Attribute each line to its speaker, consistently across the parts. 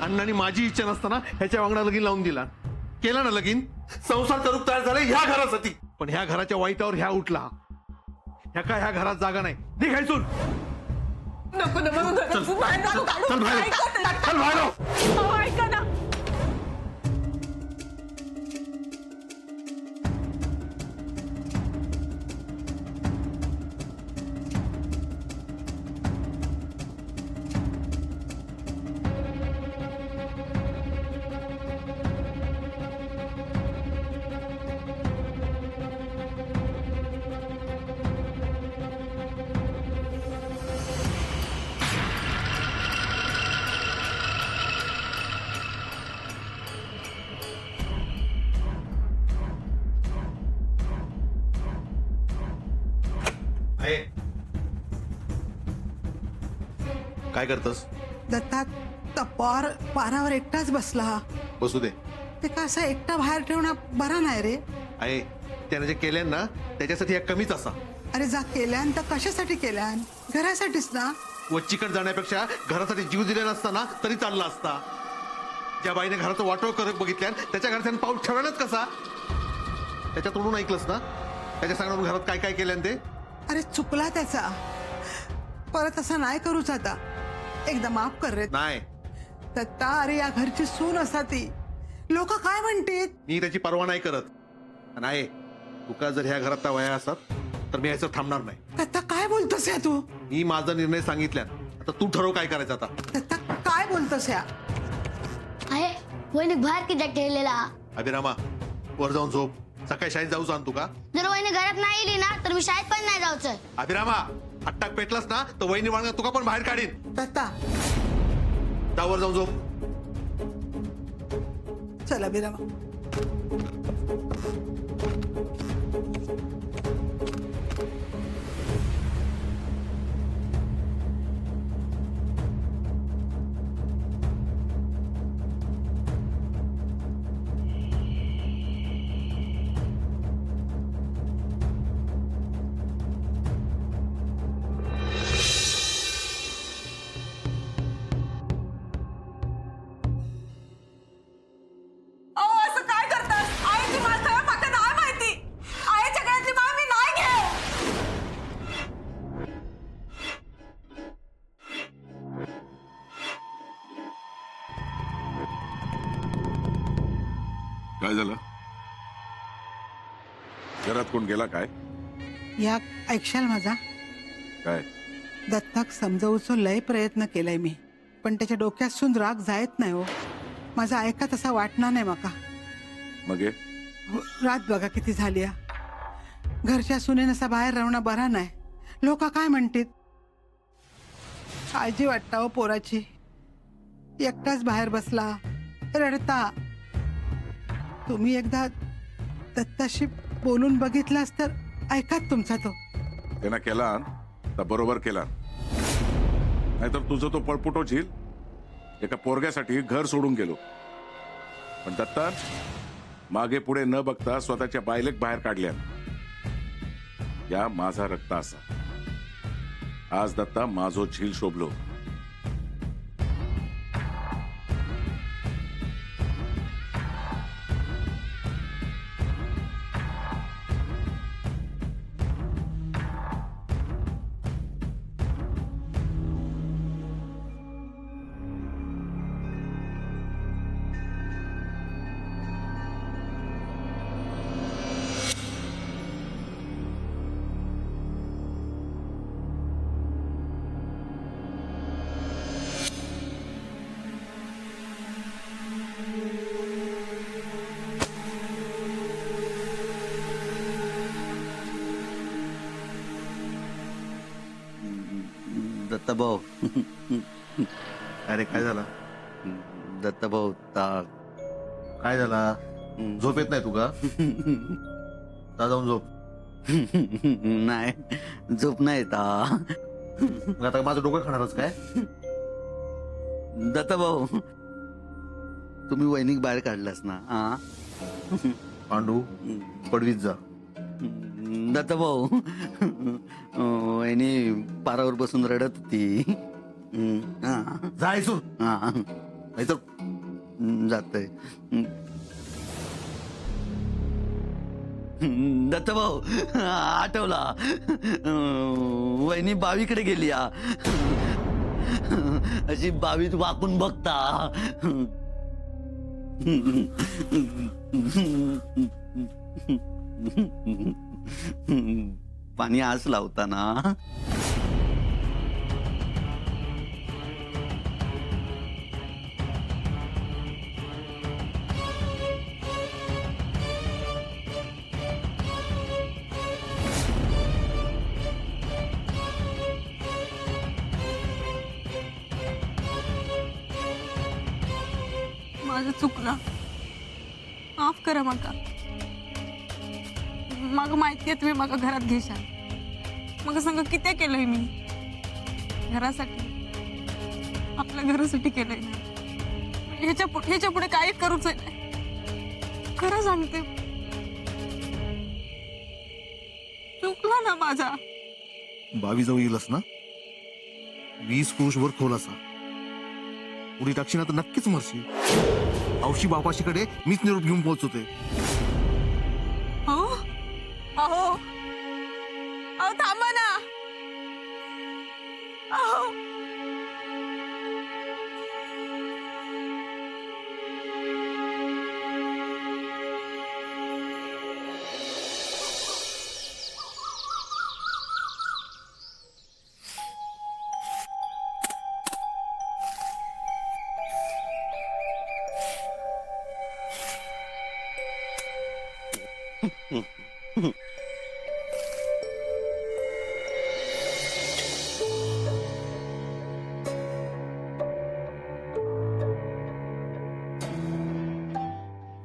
Speaker 1: अण्णांनी माझी इच्छा नसताना ह्याच्या वांगडा लगीन लावून दिला. केला ना लगीन, संसार करूक तयार झाले ह्या घरासाठी. पण ह्या घराच्या वाईटावर ह्या उठला. ह्या घरात जागा नाही. निघायचून
Speaker 2: नको ना मग
Speaker 1: चल
Speaker 2: बाहेर नको काढू.
Speaker 1: चल बाहेर,
Speaker 2: ऐका ना.
Speaker 1: चल बाहेर.
Speaker 2: अहो, ऐका ना.
Speaker 1: आहे. काय करतस?
Speaker 3: दत्ता पारावर एकटाच बसला.
Speaker 1: बसू दे.
Speaker 3: ते का असं एकटा बाहेर ठेवणं बरा नाही रे.
Speaker 1: आहे त्याने जे केल्यान ना त्याच्यासाठी एक कमीच असा.
Speaker 3: अरे जा केल्यान तर कशासाठी केल्यान? घरासाठीच ना.
Speaker 1: वच्चीकडे जाण्यापेक्षा घरासाठी जीव दिला नसता ना तरी चालला असता. ज्या बाईने घराचं वाटोळ करत बघितल्यान त्याच्या घरात पाऊल ठेवण्यात कसा. त्याच्या तोडून ऐकलंस ना त्याच्या सांगून घरात काय काय केल्यान ते.
Speaker 3: अरे चुकला त्याचा. परत असं नाही करूच आता. एकदा माफ कर रे.
Speaker 1: नाही,
Speaker 3: दत्ता अरे या घरची सून असा ती. लोक काय म्हणतील?
Speaker 1: मी त्याची पर्वा नाही करत. नाही, तुका जर ह्या घरात त्या वया असतात तर मी याचं थांबणार नाही.
Speaker 3: दत्ता काय बोलतोस या तू?
Speaker 1: मी माझा निर्णय सांगितल्या. आता तू ठरव काय करायचं आता.
Speaker 3: दत्ता काय बोलतोस या?
Speaker 4: आहे वहिनी बाहेर किती ठेवलेला.
Speaker 1: अभिरामा वर जाऊन झोप. सकाळी शाळेत जाऊ सांग तुका.
Speaker 4: जर वहिनी घरात नाही आली ना तर मी शाळेत पण नाही जाऊचं.
Speaker 1: अभिरामा हट्टाक पेटलास ना तर वहिनी वाणगा तुका पण बाहेर काढीन.
Speaker 3: दत्ता
Speaker 1: जा वर जाऊन झोप.
Speaker 3: चला बिरामा.
Speaker 2: अहो, असं काय करतास? आईची माल खरं माका नाही माहिती. आईच्या गळ्यातली माळ मी नाही घेत.
Speaker 5: काय झालं? घरात कोण गेला काय?
Speaker 3: या ऐकशाल माझा?
Speaker 5: काय?
Speaker 3: दत्ताक समजावूचो लय प्रयत्न केलाय मी, पण त्याच्या डोक्यातून राग जायत नाही हो. माझा ऐका तसा वाटणार नाही माका.
Speaker 5: मग हे?
Speaker 3: हो, रात बघा किती झाली. घरच्या सुनेन असा बाहेर राहणं बरा नाही. लोक काय म्हणतील? काळजी वाटता हो पोराची. एकटाच बाहेर बसला रडता. तुम्ही एकदा दत्ताशी बोलून बघितलास तर ऐकात तुमचा तो.
Speaker 5: त्यानं केला तर बरोबर केला. नाहीतर तुझं तो पळपुटो झील एका पोरग्यासाठी घर सोडून गेलो. पण दत्ता मागे पुढे न बघता स्वतःच्या बायलेक बाहेर काढल्या. या माझा रक्त असा. आज दत्ता माझो झील शोभलो.
Speaker 6: दत्ताभाऊ.
Speaker 1: अरे काय झाला?
Speaker 6: दत्ताभाऊ ताक.
Speaker 1: काय झाला? झोप येत नाही तुका? जा जाऊन झोप.
Speaker 6: नाही झोप नाही ता.
Speaker 1: मग आता माझं डोकं खाणारच काय?
Speaker 6: दत्ताभाऊ तुम्ही वैनिक बाहेर काढलास ना.
Speaker 1: पांडू पडवीत जा.
Speaker 6: दत्ताभाऊ वहिनी पारावर बसून रडत होती.
Speaker 1: जायचो
Speaker 6: हा
Speaker 1: नाहीतर
Speaker 6: जातंय. दत्तभाऊ आठवला. वहिनी बावीकडे गेली हा. अशी बावीत वाकून बघता. पाणी आस लावताना
Speaker 2: माझं चुकलं, माफ करा माका. माका माहिती आहे तुम्ही माका घरात घेशाल. मग सांगा किती केलंय मी घरासाठी, आपल्या घरासाठी केलंय ना. ह्याच्या पुढे काही करूच नाही. खरं सांगते, चुकला ना माझा.
Speaker 1: बावी जवळ येईलच ना, 20 पुरुष वर खोल असा उडी टाकशी ना तर नक्कीच मरशी. औशी बापाशीकडे मीच निरोप घेऊन पोहोचवते.
Speaker 2: अहो अहो अहो थांबा ना. अहो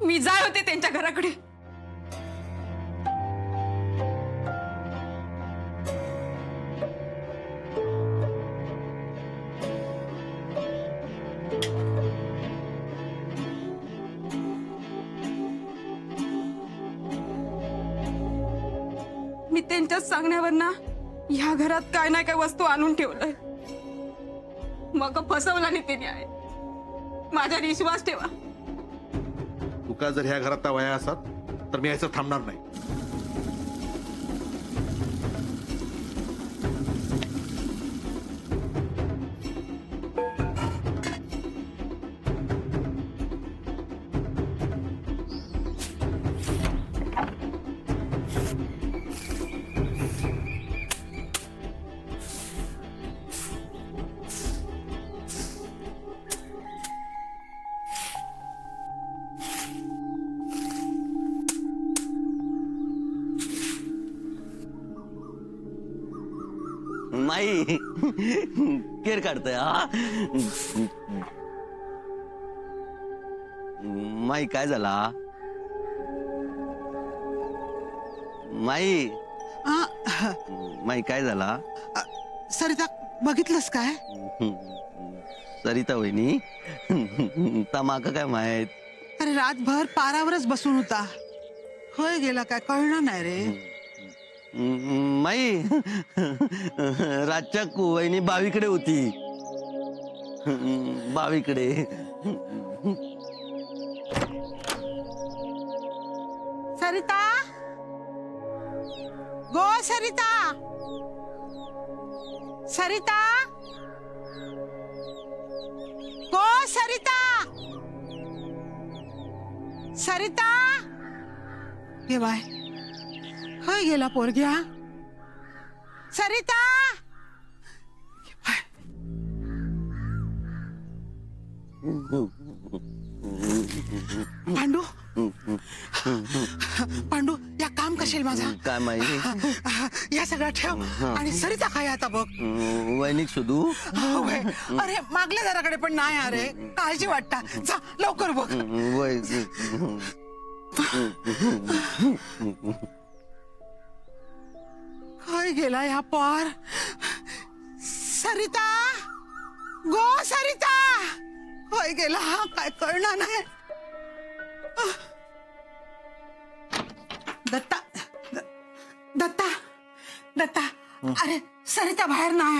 Speaker 2: मी जाय होते त्यांच्या घराकडे. मी त्यांच्याच सांगण्यावर ना ह्या घरात काय ना काय वस्तू आणून ठेवलंय. मग फसवला नाही त्याने. आहे माझ्यावर विश्वास ठेवा.
Speaker 1: तुका जर ह्या घरात वया असत तर मी यायचं थांबणार नाही.
Speaker 6: माई केर काढतोय हा. माई काय झाला माई? माई काय झाला?
Speaker 3: सरिता बघितलंस काय?
Speaker 6: सरिता वहिनी तमाका काय माहित?
Speaker 3: अरे रातभर पारावरच बसून होता. होय गेला काय कळणार नाही रे.
Speaker 6: माई रातच्या वहिनी बावीकडे होती. बावीकडे.
Speaker 3: सरिता गो सरिता. सरिता गो सरिता. सरिता ये बाय खय गेला पोरग्या. सरिता पांडू पांडू या काम कशेल माझा.
Speaker 6: काय माहिती?
Speaker 3: या सगळं ठेव आणि सरिता काय आता बघ.
Speaker 6: वैनिक सुधू.
Speaker 3: अरे मागल्या घराकडे पण नाही. अरे काळजी वाटता. जा लवकर बघ. खय गेला या पार. सरिता गो सरिता. होय गेला हा काय कळणार नाही. दत्ता दत्ता दत्ता. अरे सरिता बाहेर नाही.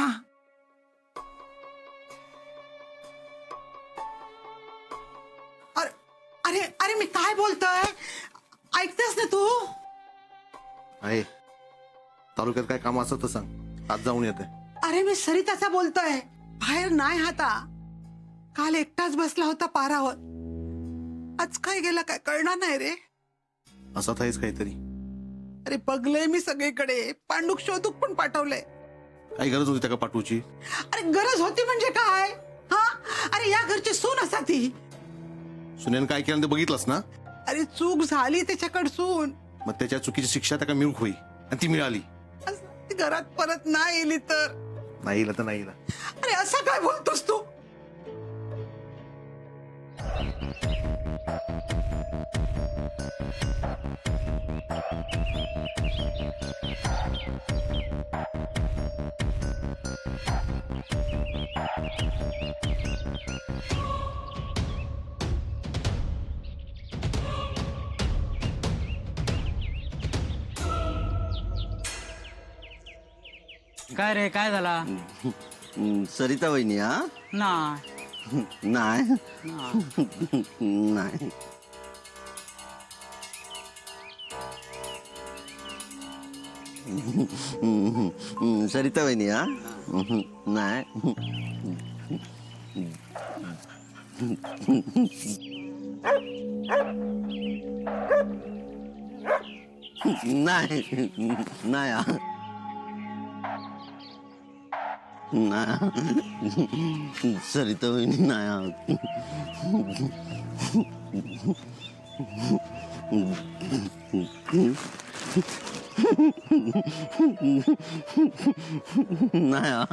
Speaker 3: मी काय बोलतोय ऐकतेस ना तू?
Speaker 1: आहे तालुक्यात काय काम असं तर सांग, आज जाऊन येते.
Speaker 3: अरे मी सरिताचा बोलतोय, बाहेर नाही हाता. काल एकटाच बसला होता पारावर, आज काय गेला काय कळणार नाही रे.
Speaker 1: असं थाईच काहीतरी.
Speaker 3: अरे बघलंय मी सगळीकडे, पांडुक शोधूक पण पाठवलंय.
Speaker 1: काही गरज होती त्या का पाठवूची?
Speaker 3: अरे गरज होती म्हणजे काय? हा, अरे या घरची सून असा ती.
Speaker 1: सुनेन काय केलं ते बघितलंस ना.
Speaker 3: अरे चूक झाली त्याच्याकडसून,
Speaker 1: मग त्याच्या चुकीची शिक्षा त्या मिळूक होई, आणि ती मिळाली.
Speaker 3: ती घरात परत नाही येली तर?
Speaker 1: नाही इला तर नाही इला.
Speaker 3: अरे असं काय बोलतोस तू?
Speaker 7: काय रे, काय झाला?
Speaker 6: सरिता वहिनी हा?
Speaker 7: नाही
Speaker 6: नाही
Speaker 7: नाही.
Speaker 6: नाही. सरिता वहिनी हा? नाही. नाही नाही हा. नाही सरिता वहिनी नाही हा. नाही हा.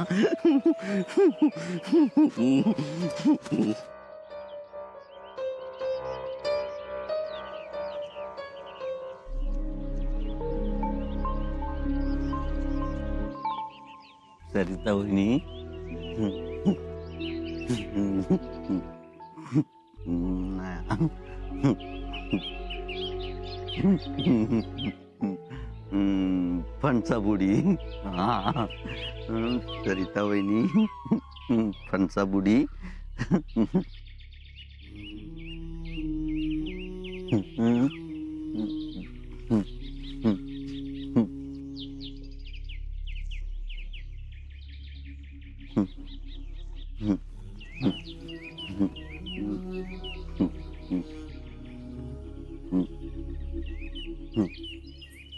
Speaker 6: सरिता वहिनी फणसा बुडी हा. सरिता वहिनी फणसा बुडी.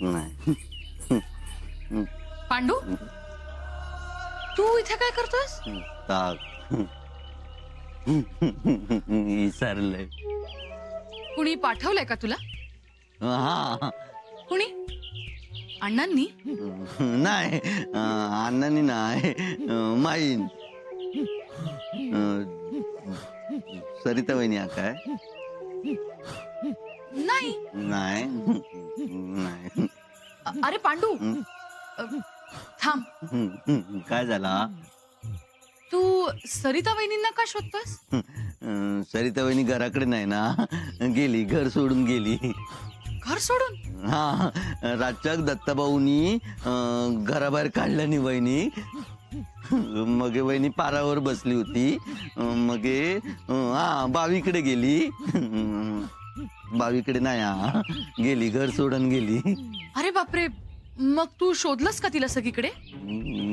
Speaker 6: नाही.
Speaker 2: पांडू, तू इथे काय करतोस?
Speaker 6: ताक विसरलंय.
Speaker 2: कुणी पाठवलंय का तुला?
Speaker 6: हा.
Speaker 2: कुणी? अण्णांनी?
Speaker 6: नाही अण्णांनी नाही, माईन. सरिता वहिनी हा काय?
Speaker 2: नाही.
Speaker 6: नाही नाही.
Speaker 2: अरे पांडू, थांब.
Speaker 6: काय झाला?
Speaker 2: तू सरिता वहिनींना का शोधतोस?
Speaker 6: सरिता वहिनी घराकडे नाही ना, गेली, घर सोडून गेली.
Speaker 2: घर सोडून?
Speaker 6: हा, रातच्या दत्ताभाऊनी घराबाहेर काढल्या नाही वहिनी. मग वहिनी पारावर बसली होती. मग हा बावीकडे गेली. बावीकडे नाही हा, गेली, घर सोडून गेली.
Speaker 2: अरे बापरे, मग तू शोधलंस का तिला सगळीकडे?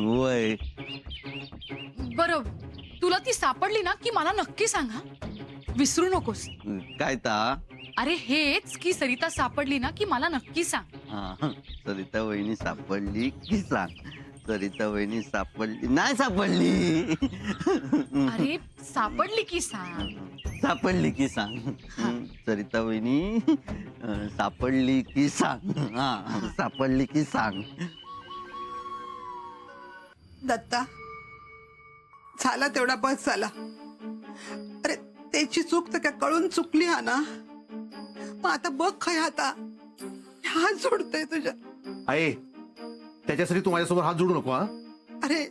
Speaker 6: वय.
Speaker 2: बरं, तुला ती सापडली ना की मला नक्की सांग हा. विसरू नकोस.
Speaker 6: काय ता?
Speaker 2: अरे हेच की सरिता सापडली ना की मला नक्की सांग.
Speaker 6: हा, सरिता वहिनी सापडली की सांग. सरिता वहिनी सापडली नाही सापडली.
Speaker 2: अरे सापडली की सांग.
Speaker 6: सापडली की सांग. सरिता वहिनी सापडली की सांग. हा, सापडली की सांग.
Speaker 3: दत्ता, झाला तेवढा बस झाला. अरे त्याची चूक तर काय कळून चुकली हा ना. मग आता बघ खय आता हात जोडतोय तुझ्या.
Speaker 1: आहे त्याच्यासाठी तू माझ्यासोबत हात जोडू नको. हा,
Speaker 3: अरे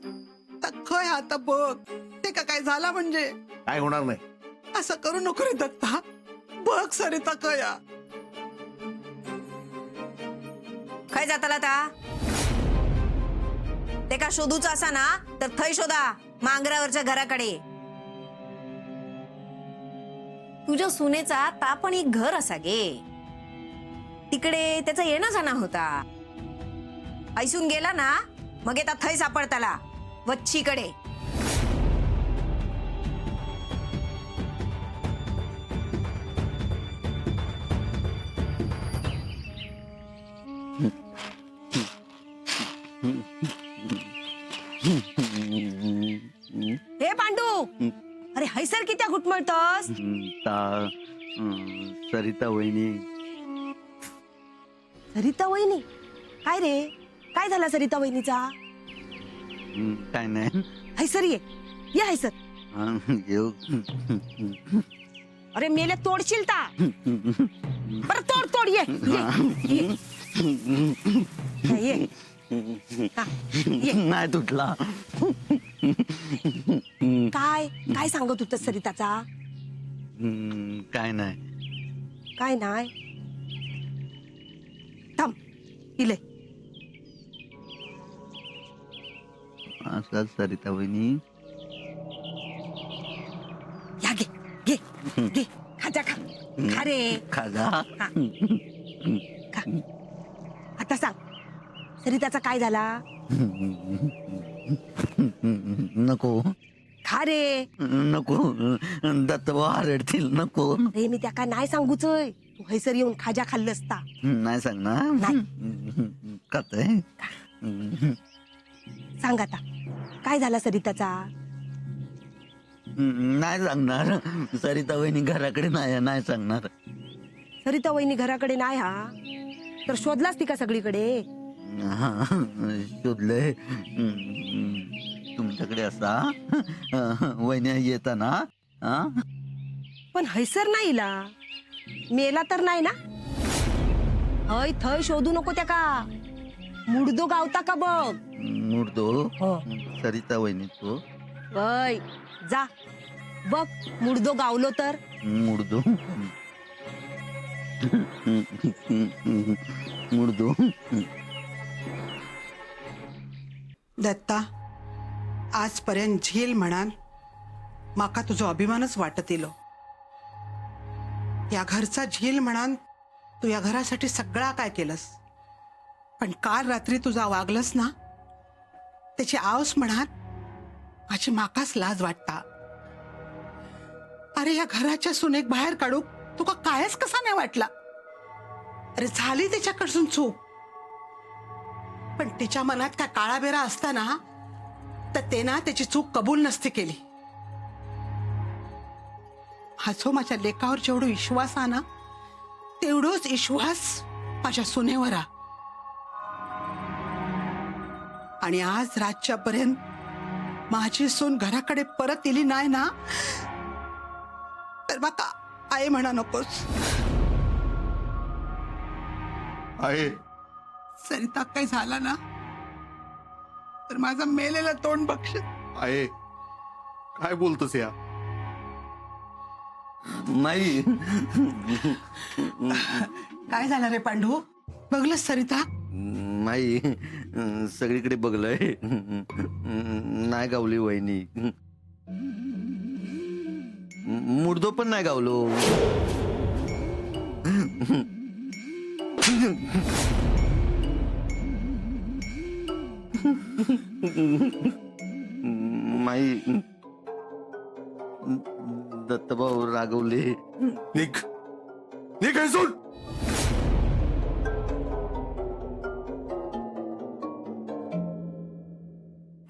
Speaker 3: खय आता बघ, ते का काय झाला म्हणजे?
Speaker 1: काय होणार नाही.
Speaker 3: असं करू नको रे दत्ता. बघ सरिता कया.
Speaker 8: खय जाताला ता? ते का शोधूच असा ना तर थंय शोधा, मांगरावरच्या घराकडे. तुझ्या सुनेचा ता पण एक घर असा गे. तिकडे त्याचा येणं जाणं होता. ऐसून गेला ना मग येता थंय सापडताला वच्छीकडे. हे पांडू, अरे हैसर कित्या घुटमळतोस?
Speaker 6: सरिता वहिनी.
Speaker 8: सरिता वहिनी काय रे? काय झाला सरिता वहिनीचा?
Speaker 6: काय नाही.
Speaker 8: हैसर ये हैसर.
Speaker 6: येऊ.
Speaker 8: अरे मेले तोडशील ता. बरं तोड तोड ये ये. हा, ये.
Speaker 6: नाही तुटला.
Speaker 8: काय काय सांगत होत सरिताचा?
Speaker 6: काय नाही.
Speaker 8: काय नाही. थांब इले.
Speaker 6: असं सरिता वहिनी.
Speaker 8: या घे घे घे. खाजा खा. खा रे.
Speaker 6: खाजा.
Speaker 8: हा. खा. आता सांग सरिताचा काय झाला?
Speaker 6: नको.
Speaker 8: खा रे.
Speaker 6: नको. दत्तभाऊ आरडतील. नको.
Speaker 8: रे मी त्या काय नाही सांगूचय. तू हैसर येऊन खाजा खाल्लं असता.
Speaker 6: नाही सांगणार.
Speaker 8: नाही.
Speaker 6: खातोय.
Speaker 8: सांग आता काय झाला सरिताचा?
Speaker 6: नाही सांगणार. सरिता वहिनी घराकडे नाही सांगणार.
Speaker 8: सरिता वहिनी घराकडे नाही हा तर शोधलास ती का सगळीकडे?
Speaker 6: शोधलंय. तुमच्याकडे असा वहिनी येताना.
Speaker 8: पण हैसर नाही ला. मेला तर नाही ना? हय थय शोधू नको त्या का. मुडदो गावता का बघ.
Speaker 6: मुडदो.
Speaker 8: हो.
Speaker 6: सरिता वहिनी तो.
Speaker 8: वय जा बघ मुडदो गावलो तर.
Speaker 6: मुडदो. मुडदो.
Speaker 3: दत्ता, आजपर्यंत झील म्हणान माका तुझो अभिमानच वाटत येलो. या घरचा झील म्हणान तू या घरासाठी सगळा काय केलंस. पण काल रात्री तुझा वागलस ना त्याची आवस म्हणान माझी माकाच लाज वाटता. अरे या घराच्या सुनेक बाहेर काढू तुका कायच कसा नाही वाटला. अरे झाली त्याच्याकडसून चूक पण तिच्या मनात काय काळाबेरा असताना तर ते ना त्याची चूक कबूल नसते केली. हा जो माझ्या लेकावर जेवढा विश्वास आहे ना तेवढोच विश्वास माझ्या सुनेवर आहे. आणि आज रातच्यापर्यंत माझी सून घराकडे परत येली नाही ना तर बाका आई म्हणा नकोस.
Speaker 1: आहे
Speaker 3: सरिता काही झाला ना तर माझा मेलेला तोंड बघशील.
Speaker 1: आहे काय बोलतोस या?
Speaker 6: नाही.
Speaker 3: काय झालं रे पांडू? बघलस सरिता?
Speaker 6: नाही. सगळीकडे बघलंय. नाही गावली वहिनी. मुडदो पण नाही गावलो. माई दत्तभाऊ रागवले.
Speaker 1: निघ निघ हैसून.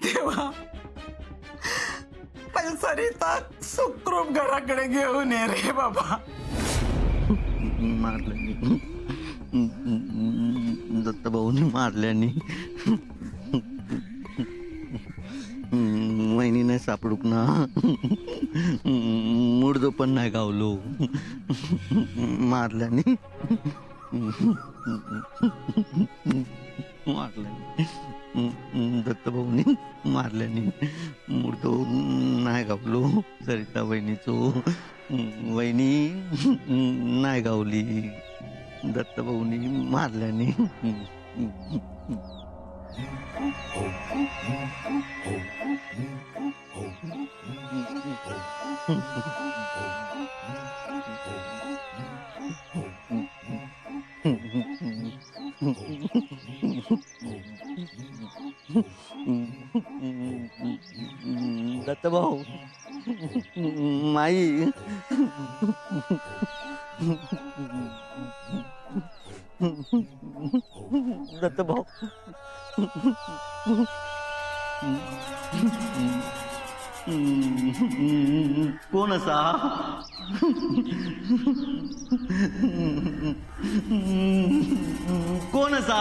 Speaker 3: देवा पण सरिता सुखरूप घराकडे घेऊन ये रे बाबा.
Speaker 6: मारल्यानी. दत्तभाऊनी मारल्यानी. वहिनी नाही सापडूक ना. मुडदो पण नाही गावलो. मारल्यानी. मारल्यानी. दत्तभाऊनी मारल्यानी. मुडदो नाही गावलो. सरिता वहिनीचो. वहिनी नाही गावली. दत्तभाऊनी मारल्यानी. दत्तभाऊ माई दत्तभाऊ कोण असा कोण असा